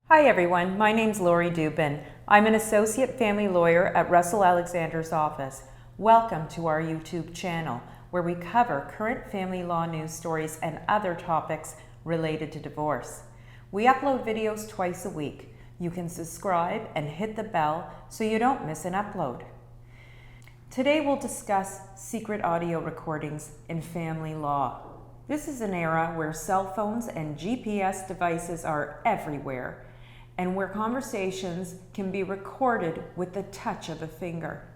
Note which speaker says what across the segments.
Speaker 1: Hi everyone, my name's Lori Dubin. I'm an associate family lawyer at Russell Alexander's office. Welcome to our YouTube channel, where we cover current family law news stories and other topics related to divorce. We upload videos twice a week. You can subscribe and hit the bell so you don't miss an upload. Today we'll discuss secret audio recordings in family law. This is an era where cell phones and GPS devices are everywhere, and where conversations can be recorded with the touch of a finger.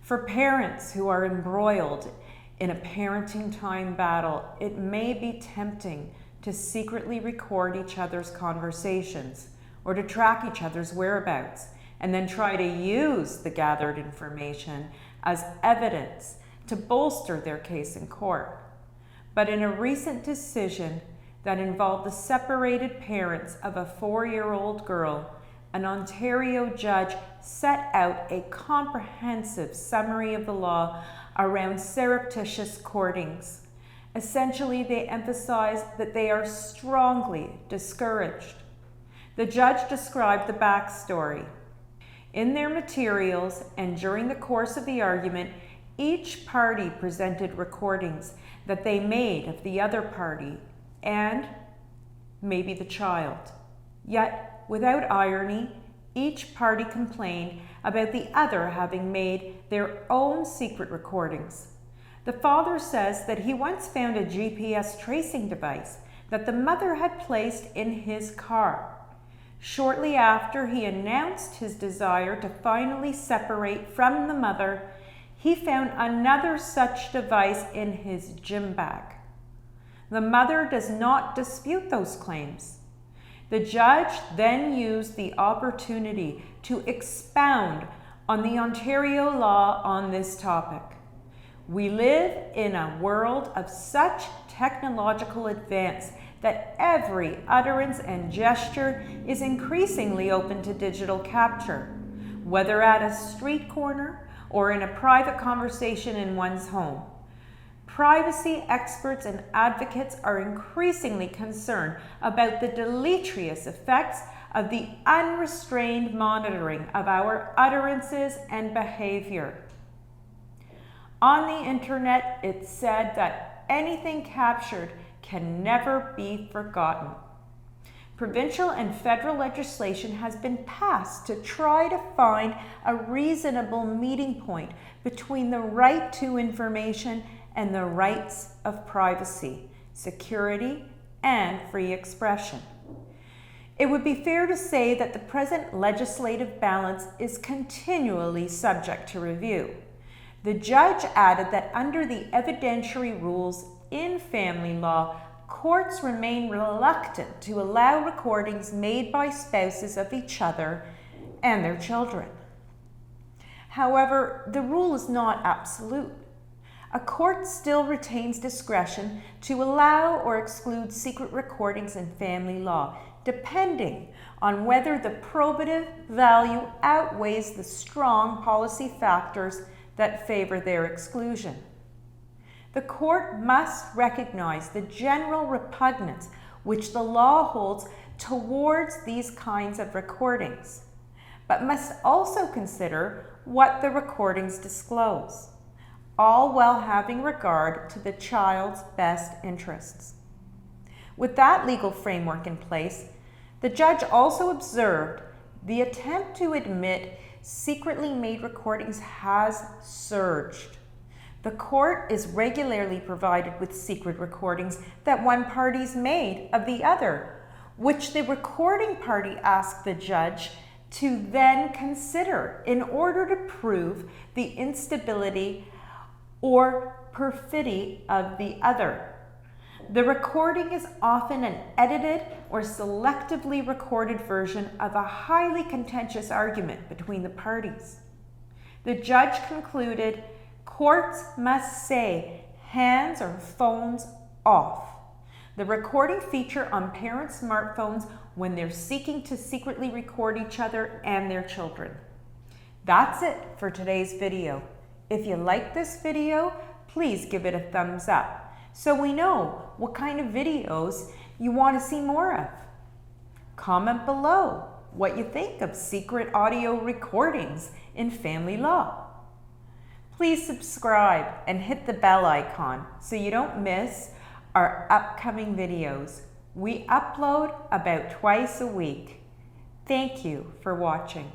Speaker 1: For parents who are embroiled in a parenting time battle, it may be tempting to secretly record each other's conversations or to track each other's whereabouts and then try to use the gathered information as evidence to bolster their case in court. But in a recent decision that involved the separated parents of a 4-year-old girl, an Ontario judge set out a comprehensive summary of the law around surreptitious courtings. Essentially, they emphasized that they are strongly discouraged. The judge described the backstory. In their materials and during the course of the argument, each party presented recordings that they made of the other party and maybe the child. Yet, without irony, each party complained about the other having made their own secret recordings. The father says that he once found a GPS tracing device that the mother had placed in his car. Shortly after he announced his desire to finally separate from the mother, he found another such device in his gym bag. The mother does not dispute those claims. The judge then used the opportunity to expound on the Ontario law on this topic. We live in a world of such technological advance that every utterance and gesture is increasingly open to digital capture, whether at a street corner or in a private conversation in one's home. Privacy experts and advocates are increasingly concerned about the deleterious effects of the unrestrained monitoring of our utterances and behavior. On the internet, it's said that anything captured can never be forgotten. Provincial and federal legislation has been passed to try to find a reasonable meeting point between the right to information and the rights of privacy, security, and free expression. It would be fair to say that the present legislative balance is continually subject to review. The judge added that under the evidentiary rules in family law, courts remain reluctant to allow recordings made by spouses of each other and their children. However, the rule is not absolute. A court still retains discretion to allow or exclude secret recordings in family law, depending on whether the probative value outweighs the strong policy factors that favor their exclusion. The court must recognize the general repugnance which the law holds towards these kinds of recordings, but must also consider what the recordings disclose, all while having regard to the child's best interests. With that legal framework in place, the judge also observed the attempt to admit secretly made recordings has surged. The court is regularly provided with secret recordings that one party's made of the other, which the recording party asked the judge to then consider in order to prove the instability or perfidy of the other. The recording is often an edited or selectively recorded version of a highly contentious argument between the parties. The judge concluded, courts must say hands or phones off. The recording feature on parents' smartphones when they're seeking to secretly record each other and their children. That's it for today's video. If you like this video, please give it a thumbs up so we know what kind of videos you want to see more of. Comment below what you think of secret audio recordings in family law. Please subscribe and hit the bell icon so you don't miss our upcoming videos. We upload about twice a week. Thank you for watching.